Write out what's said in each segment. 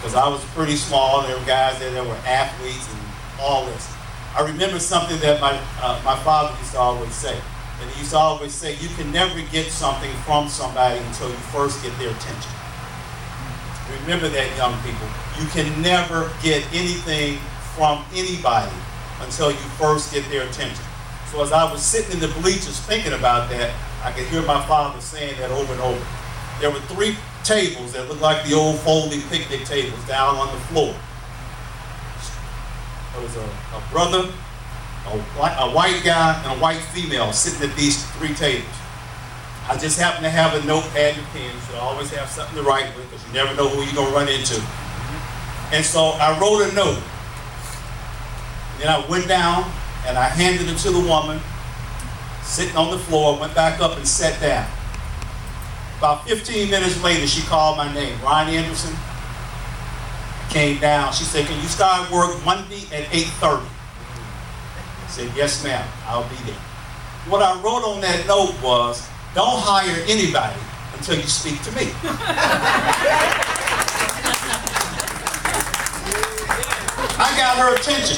because I was pretty small. There were guys there that were athletes and all this. I remember something that my father used to always say. And he used to always say, you can never get something from somebody until you first get their attention. Remember that, young people. You can never get anything from anybody until you first get their attention. So as I was sitting in the bleachers thinking about that, I could hear my father saying that over and over. There were 3 tables that looked like the old folding picnic tables down on the floor. There was a brother, a white guy, and a white female sitting at these 3 tables. I just happened to have a notepad and pen, so I always have something to write with, because you never know who you're going to run into. And so I wrote a note. Then I went down and I handed it to the woman sitting on the floor, went back up and sat down. About 15 minutes later, she called my name, Ron Anderson. I came down. She said, can you start work Monday at 8:30? I said, yes, ma'am, I'll be there. What I wrote on that note was, don't hire anybody until you speak to me. I got her attention.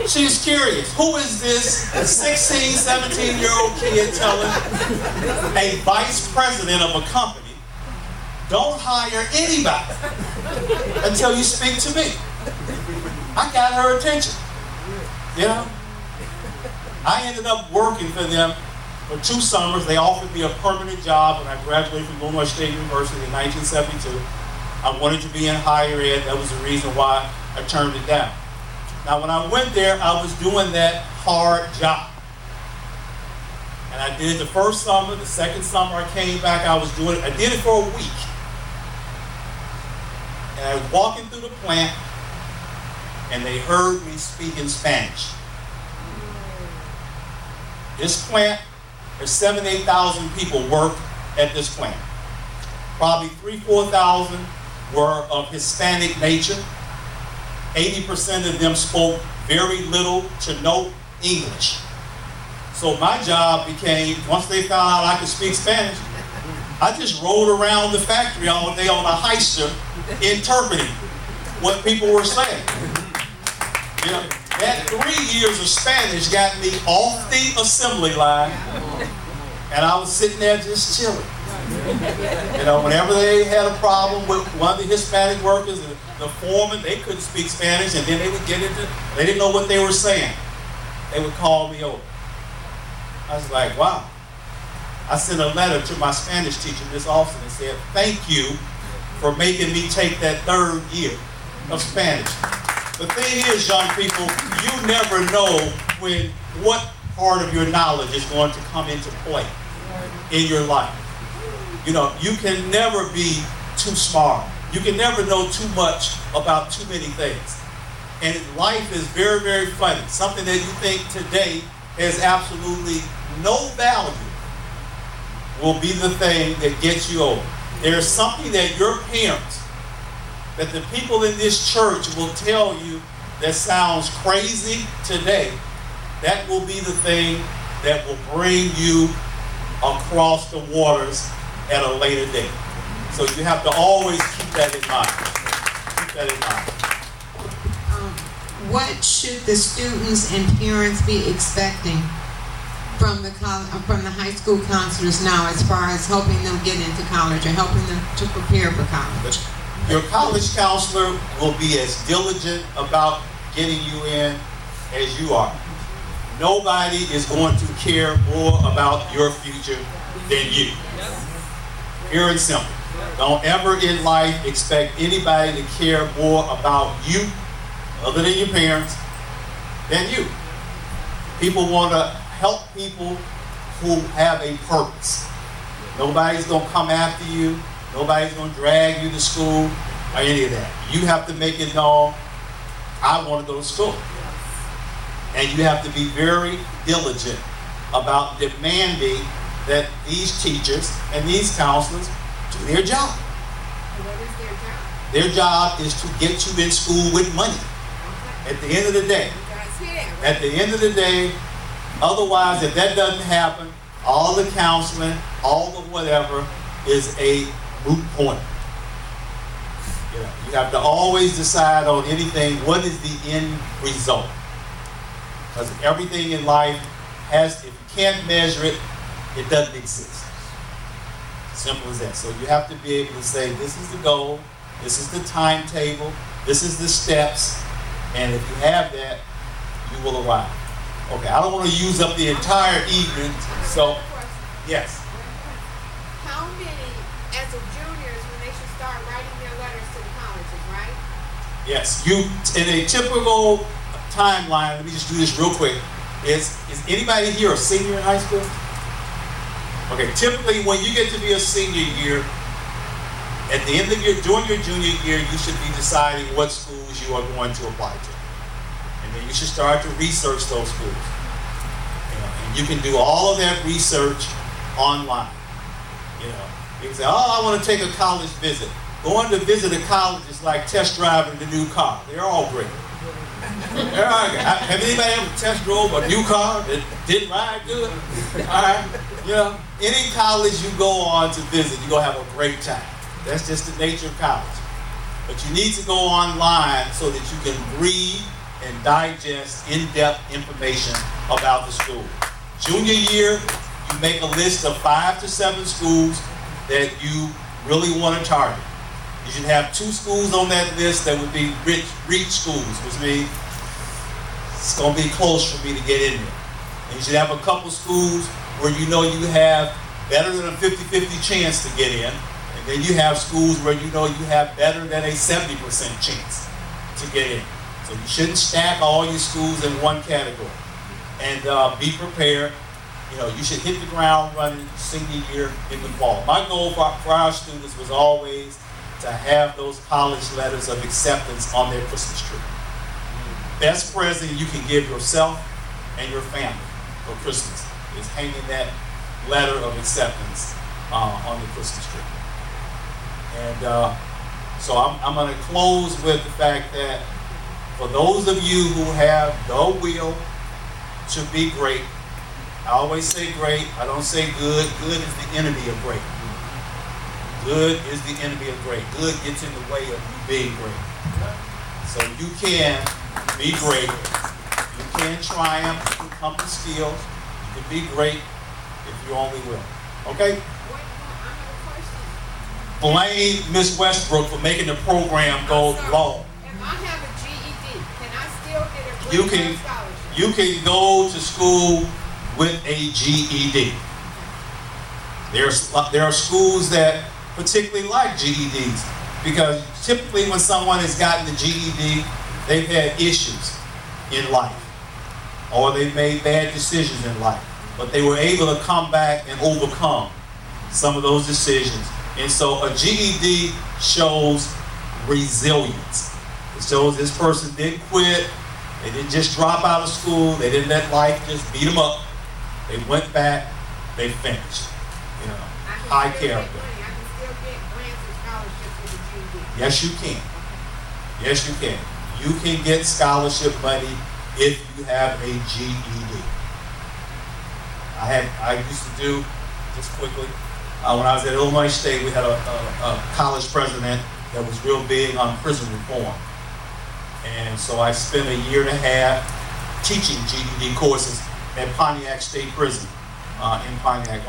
She's curious. Who is this 16, 17-year-old kid telling a vice president of a company, don't hire anybody until you speak to me? I got her attention. You know? I ended up working for them for 2 summers. They offered me a permanent job when I graduated from Illinois State University in 1972. I wanted to be in higher ed. That was the reason why I turned it down. Now, when I went there, I was doing that hard job. And I did it the first summer. The second summer I came back, I did it for a week. And I was walking through the plant, and they heard me speaking Spanish. This plant, there's 7,000 to 8,000 people work at this plant. Probably 3,000 to 4,000 were of Hispanic nature. 80% of them spoke very little to no English. So my job became, once they found out I could speak Spanish, I just rolled around the factory all day on a heister interpreting what people were saying. You know, that 3 years of Spanish got me off the assembly line, and I was sitting there just chilling. You know, whenever they had a problem with one of the Hispanic workers, the foreman, they couldn't speak Spanish, and then they would get into, they didn't know what they were saying. They would call me over. I was like, wow. I sent a letter to my Spanish teacher, Miss Austin, and said, thank you for making me take that 3rd year of Spanish. The thing is, young people, you never know when what part of your knowledge is going to come into play in your life. You know, you can never be too smart. You can never know too much about too many things. And life is very, very funny. Something that you think today has absolutely no value will be the thing that gets you over. There's something that your parents, that the people in this church will tell you that sounds crazy today. That will be the thing that will bring you across the waters at a later date. So you have to always keep that in mind. Keep that in mind. What should the students and parents be expecting from the high school counselors now, as far as helping them get into college or helping them to prepare for college? Your college counselor will be as diligent about getting you in as you are. Nobody is going to care more about your future than you. Pure and simple. Don't ever in life expect anybody to care more about you, other than your parents, than you. People want to help people who have a purpose. Nobody's going to come after you. Nobody's going to drag you to school or any of that. You have to make it known, I want to go to school. And you have to be very diligent about demanding that these teachers and these counselors do their job. What is their job? Their job is to get you in school with money. At the end of the day. At the end of the day, otherwise, if that doesn't happen, all the counseling, all the whatever is a moot point. You have to always decide on anything, what is the end result? Because everything in life has, if you can't measure it, it doesn't exist. Simple as that. So you have to be able to say, this is the goal, this is the timetable, this is the steps, and if you have that, you will arrive. Okay, I don't want to use up the entire evening, so, yes. How many, as of juniors, when they should start writing their letters to the colleges, right? Yes, you, in a typical timeline, let me just do this real quick. Is anybody here a senior in high school? Okay, typically when you get to be a senior year, at the end of your, during your junior year, you should be deciding what schools you are going to apply to. And then you should start to research those schools. And you can do all of that research online. You can say, oh, I want to take a college visit. Going to visit a college is like test driving the new car. They're all great. Have anybody ever test drove a new car that didn't ride good? All right, any college you go on to visit, you're gonna have a great time. That's just the nature of college. But you need to go online so that you can read and digest in-depth information about the school. Junior year, you make a list of 5 to 7 schools that you really want to target. You should have 2 schools on that list that would be reach schools, which means it's going to be close for me to get in there. And you should have a couple schools where you know you have better than a 50-50 chance to get in. And then you have schools where you know you have better than a 70% chance to get in. So you shouldn't stack all your schools in one category. And be prepared. You should hit the ground running senior year in the fall. My goal for our students was always to have those college letters of acceptance on their Christmas tree. Best present you can give yourself and your family for Christmas is hanging that letter of acceptance on the Christmas tree. And so I'm going to close with the fact that for those of you who have the will to be great, I always say great, I don't say good. Good is the enemy of great. Good is the enemy of great. Good gets in the way of you being great. So you can be great. You can triumph. You can come to skills. You can be great if you only will. Okay? Blame Miss Westbrook for making the program go long. If I have a GED, can I still get a Green Card scholarship? You can go to school with a GED. There are schools that particularly like GEDs because typically when someone has gotten the GED, they've had issues in life or they've made bad decisions in life, but they were able to come back and overcome some of those decisions. And so a GED shows resilience. It shows this person didn't quit, they didn't just drop out of school, they didn't let life just beat them up. They went back, they finished. High character. I can still get grants and scholarships with the GED. Yes, you can. Yes, you can. You can get scholarship money if you have a GED. I used to do, just quickly, when I was at Illinois State, we had a college president that was real big on prison reform. And so I spent a year and a half teaching GED courses at Pontiac State Prison in Pontiac.